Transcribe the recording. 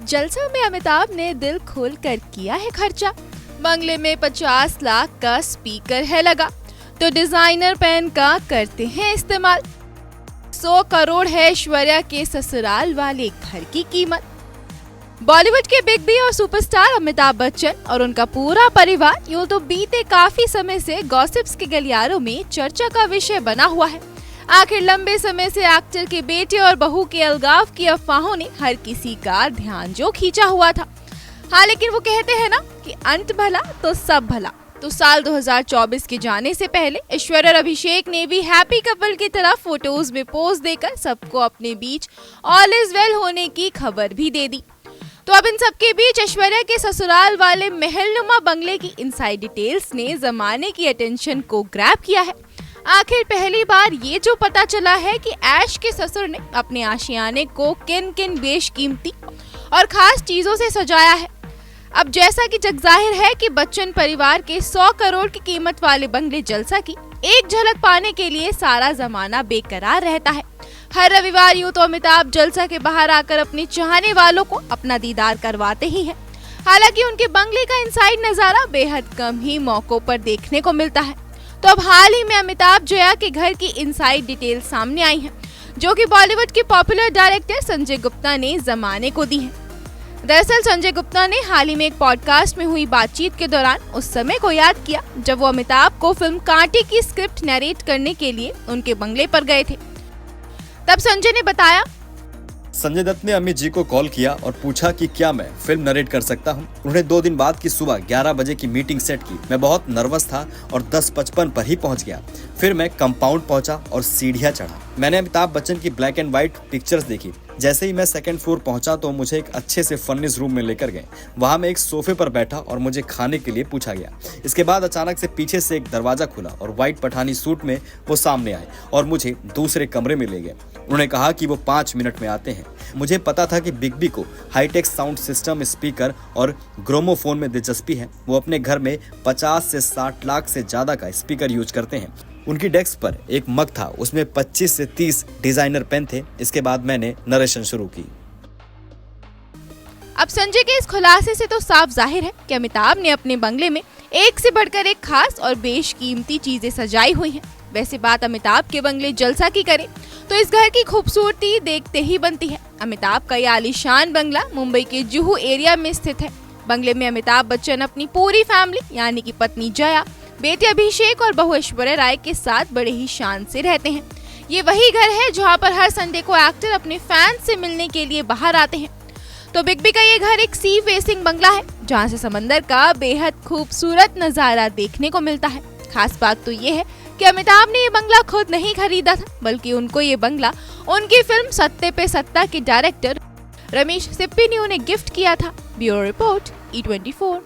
जलसा में अमिताभ ने दिल खोल कर किया है खर्चा। बंगले में 50 लाख का स्पीकर है लगा, तो डिजाइनर पेन का करते हैं इस्तेमाल। 100 करोड़ है ऐश्वर्या के ससुराल वाले घर की कीमत। बॉलीवुड के बिग बी और सुपरस्टार अमिताभ बच्चन और उनका पूरा परिवार यूं तो बीते काफी समय से गॉसिप्स के गलियारों में चर्चा का विषय बना हुआ है। आखिर लंबे समय से एक्टर के बेटे और बहू के अलगाव की अफवाहों ने हर किसी का ध्यान जो खींचा हुआ था। हाँ, लेकिन वो कहते हैं ना कि अंत भला तो सब भला। तो साल 2024 के जाने से पहले ऐश्वर्या और अभिषेक ने भी हैप्पी कपल की तरह फोटोज में पोज देकर सबको अपने बीच ऑल इज वेल होने की खबर भी दे दी। तो अब इन सबके बीच ऐश्वर्या के ससुराल वाले महलनुमा बंगले की इनसाइड डिटेल्स ने जमाने की अटेंशन को ग्रैब किया है। आखिर पहली बार ये जो पता चला है कि ऐश के ससुर ने अपने आशियाने को किन किन बेशकीमती और खास चीजों से सजाया है। अब जैसा कि जगजाहिर है कि बच्चन परिवार के 100 करोड़ की कीमत वाले बंगले जलसा की एक झलक पाने के लिए सारा जमाना बेकरार रहता है। हर रविवार यूं तो अमिताभ जलसा के बाहर आकर अपने चाहने वालों को अपना दीदार करवाते ही हैं। हालांकि उनके बंगले का इनसाइड नजारा बेहद कम ही मौकों पर देखने को मिलता है। तो अब हाल ही में अमिताभ जया के घर की इनसाइड डिटेल सामने आई है, जो कि बॉलीवुड के पॉपुलर डायरेक्टर संजय गुप्ता ने जमाने को दी है। दरअसल संजय गुप्ता ने हाल ही में एक पॉडकास्ट में हुई बातचीत के दौरान उस समय को याद किया जब वो अमिताभ को फिल्म कांटे की स्क्रिप्ट नरेट करने के लिए उनके बंगले पर गए थे। तब संजय ने बताया, संजय दत्त ने अमित जी को कॉल किया और पूछा कि क्या मैं फिल्म नरेट कर सकता हूं। उन्होंने 2 दिन बाद की सुबह 11 बजे की मीटिंग सेट की। मैं बहुत नर्वस था और 10:55 पर ही पहुंच गया। फिर मैं कंपाउंड पहुंचा और सीढ़ियां चढ़ा। मैंने अमिताभ बच्चन की ब्लैक एंड व्हाइट पिक्चर्स देखी। जैसे ही मैं 2nd फ्लोर पहुंचा तो मुझे एक अच्छे से फर्निश रूम में लेकर गए। वहां मैं एक सोफे पर बैठा और मुझे खाने के लिए पूछा गया। इसके बाद अचानक से पीछे से एक दरवाजा खुला और व्हाइट पठानी सूट में वो सामने आए और मुझे दूसरे कमरे में ले गए। उन्होंने कहा कि वो 5 मिनट में आते हैं। मुझे पता था कि बिग बी को हाईटेक साउंड सिस्टम, स्पीकर और ग्रामोफोन में दिलचस्पी है। वो अपने घर में 50 से 60 लाख से ज्यादा का स्पीकर यूज करते हैं। उनकी डेस्क पर एक मग था, उसमें 25 से 30 डिजाइनर पेन थे। इसके बाद मैंने नरेशन शुरू की। अब संजय के इस खुलासे से तो साफ जाहिर है कि अमिताभ ने अपने बंगले में एक से बढ़कर एक खास और बेशकीमती चीजें सजाई हुई हैं। वैसे बात अमिताभ के बंगले जलसा की करें तो इस घर की खूबसूरती देखते ही बनती है। अमिताभ का यह आलीशान बंगला मुंबई के जुहू एरिया में स्थित है। बंगले में अमिताभ बच्चन अपनी पूरी फैमिली यानी कि पत्नी जया, बेटे अभिषेक और बहू ऐश्वर्या राय के साथ बड़े ही शान से रहते हैं। ये वही घर है जहाँ पर हर संडे को एक्टर अपने फैंस से मिलने के लिए बाहर आते हैं। तो बिग बी का ये घर एक सी फेसिंग बंगला है, जहाँ से समंदर का बेहद खूबसूरत नजारा देखने को मिलता है। खास बात तो ये है कि अमिताभ ने ये बंगला खुद नहीं खरीदा था, बल्कि उनको ये बंगला उनकी फिल्म सत्ते पे सत्ता के डायरेक्टर रमेश सिप्पी ने उन्हें गिफ्ट किया था। Bureau report, E24।